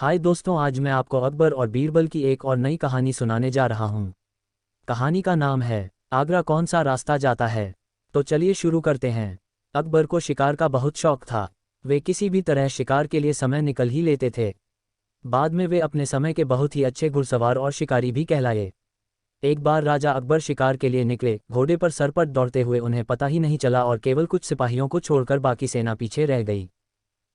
हाय दोस्तों, आज मैं आपको अकबर और बीरबल की एक और नई कहानी सुनाने जा रहा हूँ। कहानी का नाम है आगरा कौन सा रास्ता जाता है। तो चलिए शुरू करते हैं। अकबर को शिकार का बहुत शौक था। वे किसी भी तरह शिकार के लिए समय निकल ही लेते थे। बाद में वे अपने समय के बहुत ही अच्छे घुड़सवार और शिकारी भी कहलाए। एक बार राजा अकबर शिकार के लिए निकले। घोड़े पर सरपट दौड़ते हुए उन्हें पता ही नहीं चला और केवल कुछ सिपाहियों को छोड़कर बाकी सेना पीछे रह गई।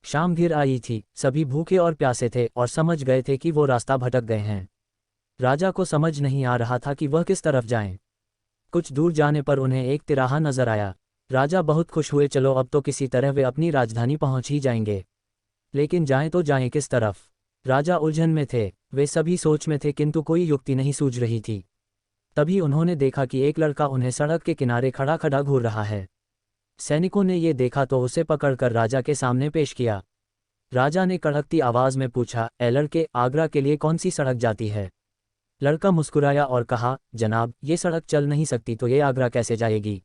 शाम घिर आई थी, सभी भूखे और प्यासे थे और समझ गए थे कि वो रास्ता भटक गए हैं। राजा को समझ नहीं आ रहा था कि वह किस तरफ जाएं। कुछ दूर जाने पर उन्हें एक तिराहा नजर आया। राजा बहुत खुश हुए, चलो अब तो किसी तरह वे अपनी राजधानी पहुंच ही जाएंगे। लेकिन जाएं तो जाएं किस तरफ। राजा उलझन में थे। वे सभी सोच में थे किंतु कोई युक्ति नहीं सूझ रही थी। तभी उन्होंने देखा कि एक लड़का उन्हें सड़क के किनारे खड़ा खड़ा घूर रहा है। सैनिकों ने ये देखा तो उसे पकड़कर राजा के सामने पेश किया। राजा ने कड़कती आवाज में पूछा, ए लड़के, आगरा के लिए कौन सी सड़क जाती है। लड़का मुस्कुराया और कहा, जनाब, ये सड़क चल नहीं सकती तो ये आगरा कैसे जाएगी।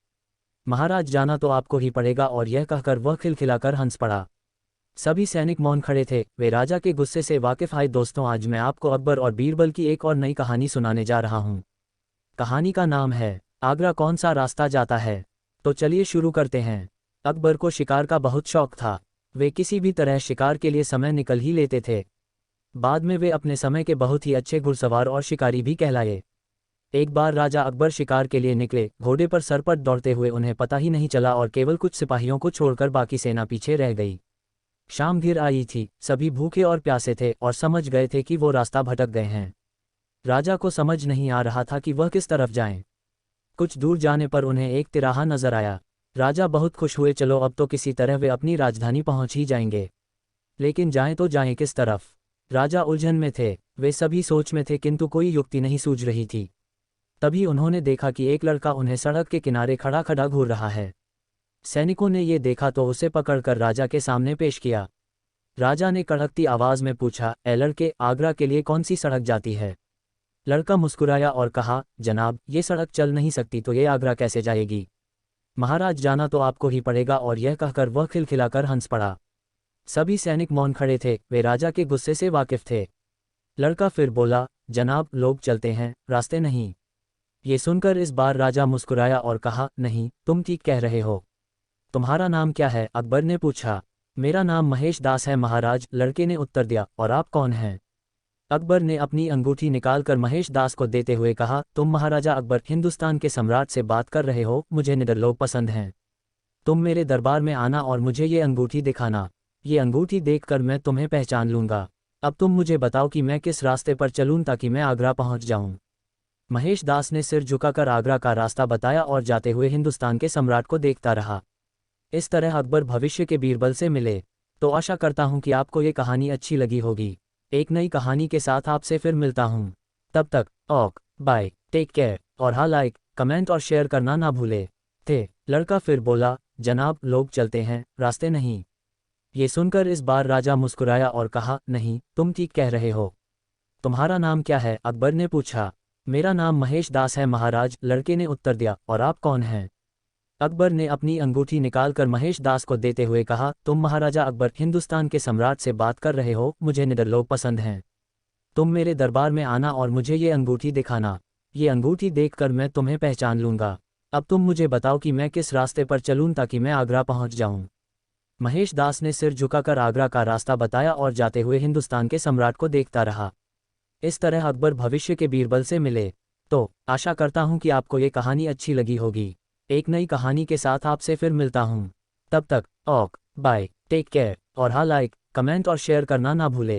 महाराज, जाना तो आपको ही पड़ेगा। और यह कहकर वह खिलखिलाकर हंस पड़ा। सभी सैनिक मौन खड़े थे। वे राजा के गुस्से से वाकिफ आए। दोस्तों, आज मैं आपको अकबर और बीरबल की एक और नई कहानी सुनाने जा रहा हूँ। कहानी का नाम है आगरा कौन सा रास्ता जाता है। तो चलिए शुरू करते हैं। अकबर को शिकार का बहुत शौक था। वे किसी भी तरह शिकार के लिए समय निकल ही लेते थे। बाद में वे अपने समय के बहुत ही अच्छे घुड़सवार और शिकारी भी कहलाए। एक बार राजा अकबर शिकार के लिए निकले। घोड़े पर सरपट दौड़ते हुए उन्हें पता ही नहीं चला और केवल कुछ सिपाहियों को छोड़कर बाकी सेना पीछे रह गई। शाम घिर आई थी, सभी भूखे और प्यासे थे और समझ गए थे कि वो रास्ता भटक गए हैं। राजा को समझ नहीं आ रहा था कि वह किस तरफ जाएं। कुछ दूर जाने पर उन्हें एक तिराहा नजर आया। राजा बहुत खुश हुए, चलो अब तो किसी तरह वे अपनी राजधानी पहुंच ही जाएंगे। लेकिन जाएं तो जाएं किस तरफ। राजा उलझन में थे। वे सभी सोच में थे किंतु कोई युक्ति नहीं सूझ रही थी। तभी उन्होंने देखा कि एक लड़का उन्हें सड़क के किनारे खड़ा खड़ा घूर रहा है। सैनिकों ने ये देखा तो उसे पकड़कर राजा के सामने पेश किया। राजा ने कड़कती आवाज में पूछा, ए लड़के, आगरा के लिए कौन सी सड़क जाती है। लड़का मुस्कुराया और कहा, जनाब, ये सड़क चल नहीं सकती तो ये आगरा कैसे जाएगी। महाराज, जाना तो आपको ही पड़ेगा। और यह कहकर वह खिलखिलाकर हंस पड़ा। सभी सैनिक मौन खड़े थे। वे राजा के गुस्से से वाकिफ थे। लड़का फिर बोला, जनाब, लोग चलते हैं, रास्ते नहीं। ये सुनकर इस बार राजा मुस्कुराया और कहा, नहीं, तुम ठीक कह रहे हो। तुम्हारा नाम क्या है। अकबर ने पूछा। मेरा नाम महेश दास है महाराज, लड़के ने उत्तर दिया। और आप कौन हैं। अकबर ने अपनी अंगूठी निकालकर महेश दास को देते हुए कहा, तुम महाराजा अकबर, हिंदुस्तान के सम्राट से बात कर रहे हो। मुझे निडर लोग पसंद हैं। तुम मेरे दरबार में आना और मुझे ये अंगूठी दिखाना। ये अंगूठी देखकर मैं तुम्हें पहचान लूंगा। अब तुम मुझे बताओ कि मैं किस रास्ते पर चलूं ताकि मैं आगरा पहुंच जाऊं। महेश दास ने सिर झुकाकर आगरा का रास्ता बताया और जाते हुए हिंदुस्तान के सम्राट को देखता रहा। इस तरह अकबर भविष्य के बीरबल से मिले। तो आशा करता हूं कि आपको ये कहानी अच्छी लगी होगी। एक नई कहानी के साथ आपसे फिर मिलता हूं। तब तक ओक बाय, टेक केयर। और हाँ, लाइक, कमेंट और शेयर करना ना भूले थे। लड़का फिर बोला, जनाब, लोग चलते हैं, रास्ते नहीं। ये सुनकर इस बार राजा मुस्कुराया और कहा, नहीं, तुम ठीक कह रहे हो। तुम्हारा नाम क्या है। अकबर ने पूछा। मेरा नाम महेश दास है महाराज, लड़के ने उत्तर दिया। और आप कौन हैं। अकबर ने अपनी अंगूठी निकालकर महेश दास को देते हुए कहा, तुम महाराजा अकबर, हिंदुस्तान के सम्राट से बात कर रहे हो। मुझे निडर लोग पसंद हैं। तुम मेरे दरबार में आना और मुझे ये अंगूठी दिखाना। ये अंगूठी देखकर मैं तुम्हें पहचान लूंगा। अब तुम मुझे बताओ कि मैं किस रास्ते पर चलूं ताकि मैं आगरा पहुंच जाऊं। महेश दास ने सिर झुकाकर आगरा का रास्ता बताया और जाते हुए हिंदुस्तान के सम्राट को देखता रहा। इस तरह अकबर भविष्य के बीरबल से मिले। तो आशा करता हूं कि आपको ये कहानी अच्छी लगी होगी। एक नई कहानी के साथ आपसे फिर मिलता हूं। तब तक ओक बाय, टेक केयर। और हाँ, लाइक, कमेंट और शेयर करना ना भूले।